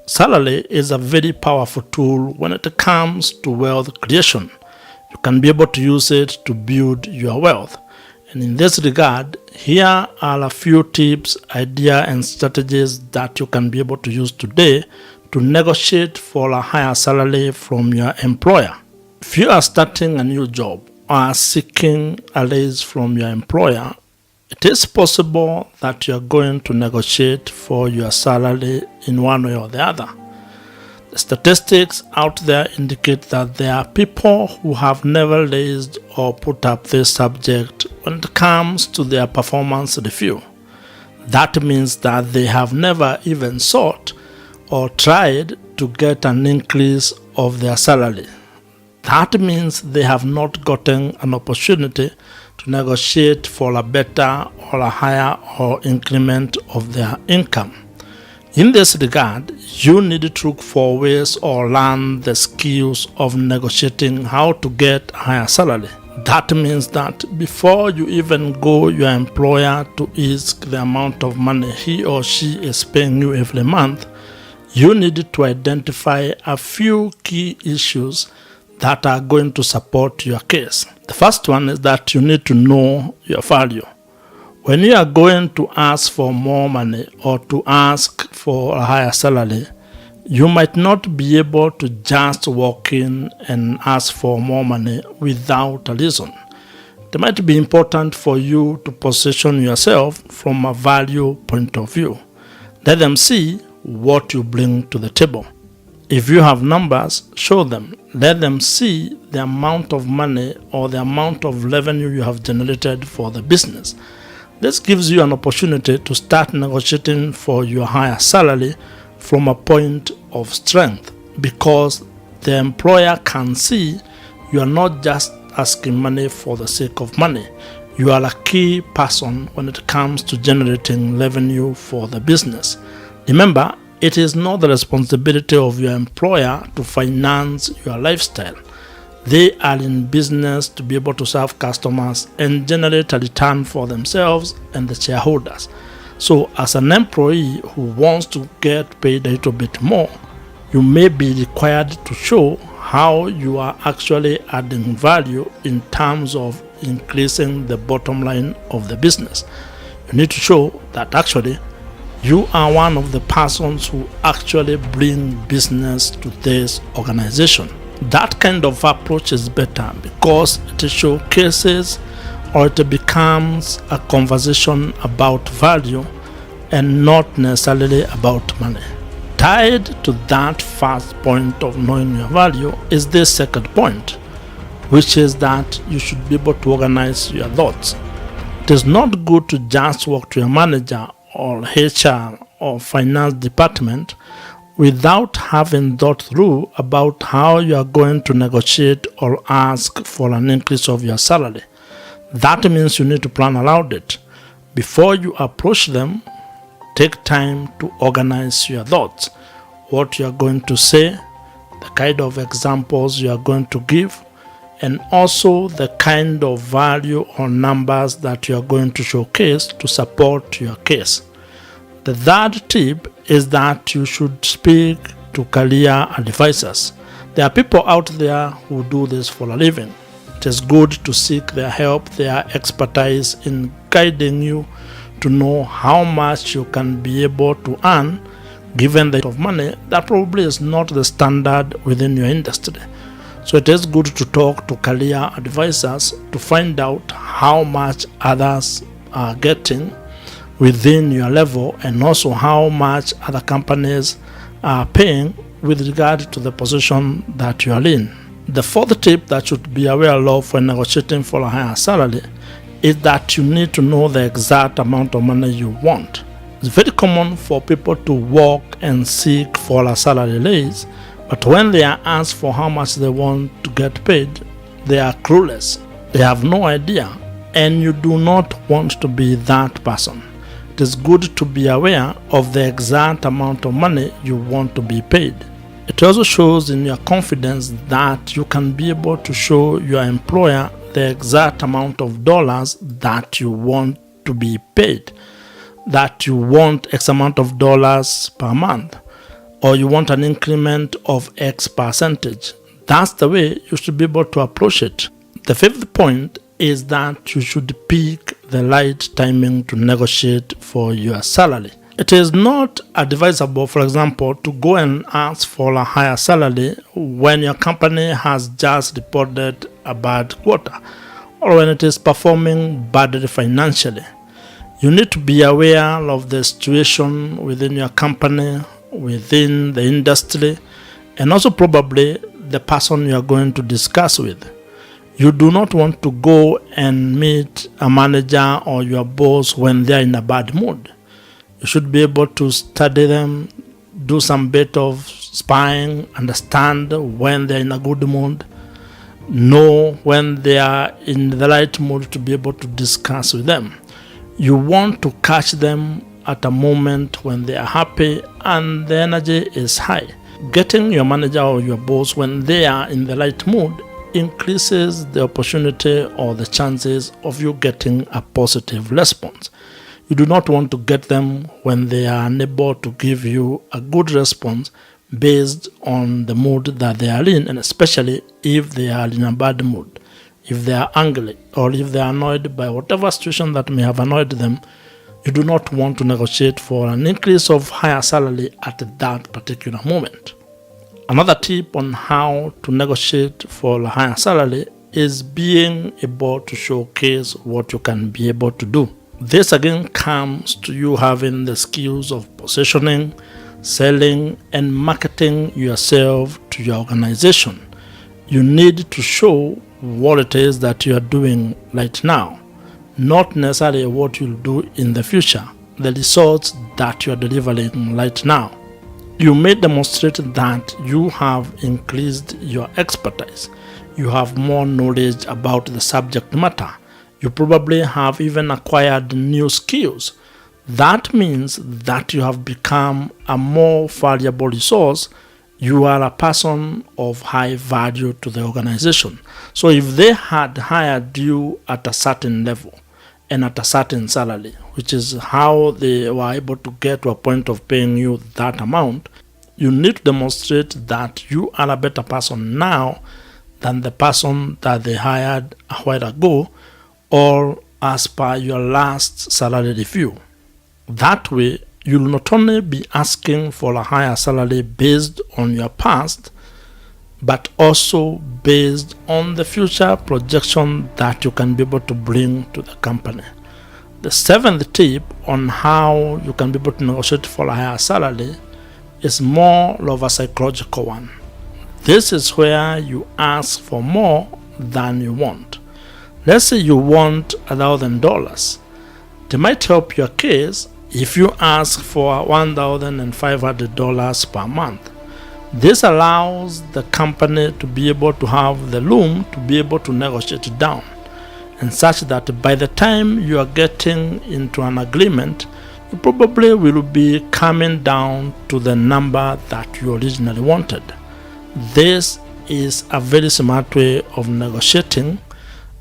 Salary is a very powerful tool when it comes to wealth creation. You can be able to use it to build your wealth. And in this regard, here are a few tips, ideas, and strategies that you can be able to use today to negotiate for a higher salary from your employer. If you are starting a new job or are seeking a raise from your employer, it is possible that you are going to negotiate for your salary in one way or the other. The statistics out there indicate that there are people who have never raised or put up this subject when it comes to their performance review. That means that they have never even sought or tried to get an increase of their salary. That means they have not gotten an opportunity to negotiate for a better or a higher or increment of their income. In this regard, you need to look for ways or learn the skills of negotiating how to get a higher salary. That means that before you even go your employer to ask the amount of money he or she is paying you every month, you need to identify a few key issues that are going to support your case. The first one is that you need to know your value. When you are going to ask for more money or to ask for a higher salary, you might not be able to just walk in and ask for more money without a reason. It might be important for you to position yourself from a value point of view. Let them see what you bring to the table. If you have numbers, show them. Let them see the amount of money or the amount of revenue you have generated for the business. This gives you an opportunity to start negotiating for your higher salary from a point of strength, because the employer can see you are not just asking money for the sake of money. You are a key person when it comes to generating revenue for the business. Remember, it is not the responsibility of your employer to finance your lifestyle. They are in business to be able to serve customers and generate a return for themselves and the shareholders. So as an employee who wants to get paid a little bit more, you may be required to show how you are actually adding value in terms of increasing the bottom line of the business. You need to show that actually you are one of the persons who actually bring business to this organization. That kind of approach is better because it showcases or it becomes a conversation about value and not necessarily about money. Tied to that first point of knowing your value is this second point, which is that you should be able to organize your thoughts. It is not good to just walk to your manager or HR or finance department without having thought through about how you are going to negotiate or ask for an increase of your salary. That means you need to plan around it. Before you approach them, take time to organize your thoughts, what you are going to say, the kind of examples you are going to give, and also the kind of value or numbers that you are going to showcase to support your case. The third tip is that you should speak to career advisors. There are people out there who do this for a living. It is good to seek their help, their expertise in guiding you to know how much you can be able to earn given the rate of money that probably is not the standard within your industry. So it is good to talk to career advisors to find out how much others are getting within your level and also how much other companies are paying with regard to the position that you are in. The fourth tip that you should be aware of when negotiating for a higher salary is that you need to know the exact amount of money you want. It's very common for people to walk and seek for a salary raise, but when they are asked for how much they want to get paid, they are clueless. They have no idea, and you do not want to be that person. It is good to be aware of the exact amount of money you want to be paid. It also shows in your confidence that you can be able to show your employer the exact amount of dollars that you want to be paid, that you want X amount of dollars per month. or you want an increment of X percentage. That's the way you should be able to approach it. The fifth point is that you should pick the right timing to negotiate for your salary. It is not advisable, for example, to go and ask for a higher salary when your company has just reported a bad quarter or when it is performing badly financially. You need to be aware of the situation within your company, within the industry, and also probably the person you are going to discuss with. You do not want to go and meet a manager or your boss when they are in a bad mood. You should be able to study them, do some bit of spying, understand when they're in a good mood, know when they are in the right mood to be able to discuss with them. You want to catch them at a moment when they are happy and the energy is high. Getting your manager or your boss when they are in the right mood increases the opportunity or the chances of you getting a positive response. You do not want to get them when they are unable to give you a good response based on the mood that they are in, and especially if they are in a bad mood, if they are angry, or if they are annoyed by whatever situation that may have annoyed them. You do not want to negotiate for an increase of higher salary at that particular moment. Another tip on how to negotiate for a higher salary is being able to showcase what you can be able to do. This again comes to you having the skills of positioning, selling, and marketing yourself to your organization. You need to show what it is that you are doing right now, not necessarily what you'll do in the future, the results that you are delivering right now. You may demonstrate that you have increased your expertise. You have more knowledge about the subject matter. You probably have even acquired new skills. That means that you have become a more valuable resource. You are a person of high value to the organization. So if they had hired you at a certain level and at a certain salary, which is how they were able to get to a point of paying you that amount, you need to demonstrate that you are a better person now than the person that they hired a while ago, or as per your last salary review. That way, you'll not only be asking for a higher salary based on your past, but also based on the future projection that you can be able to bring to the company. The seventh tip on how you can be able to negotiate for a higher salary is more of a psychological one. This is where you ask for more than you want. Let's say you want $1,000. They might help your case if you ask for $1,500 per month. This allows the company to be able to have the room to be able to negotiate it down, and such that by the time you are getting into an agreement, you probably will be coming down to the number that you originally wanted. This is a very smart way of negotiating,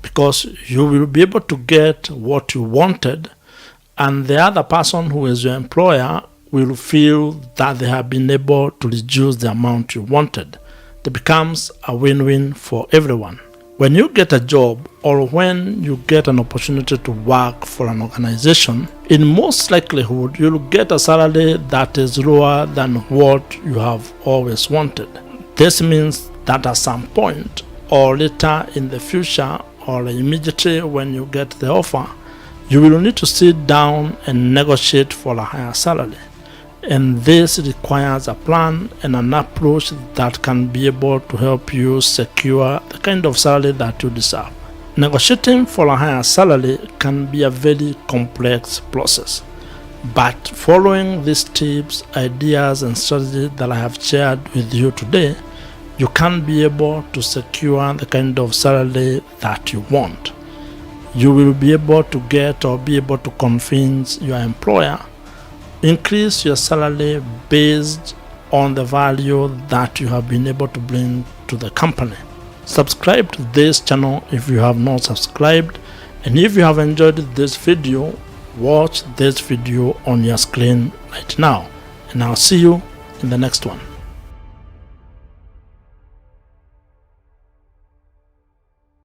because you will be able to get what you wanted, and the other person who is your employer will feel that they have been able to reduce the amount you wanted. It becomes a win-win for everyone. When you get a job, or when you get an opportunity to work for an organization, in most likelihood you'll get a salary that is lower than what you have always wanted. This means that at some point, or later in the future, or immediately when you get the offer, you will need to sit down and negotiate for a higher salary. And this requires a plan and an approach that can be able to help you secure the kind of salary that you deserve. Negotiating for a higher salary can be a very complex process, but following these tips, ideas, and strategies that I have shared with you today, you can be able to secure the kind of salary that you want. You will be able to get or be able to convince your employer, increase your salary based on the value that you have been able to bring to the company. Subscribe to this channel if you have not subscribed, and if you have enjoyed this video, watch this video on your screen right now, and I'll see you in the next one.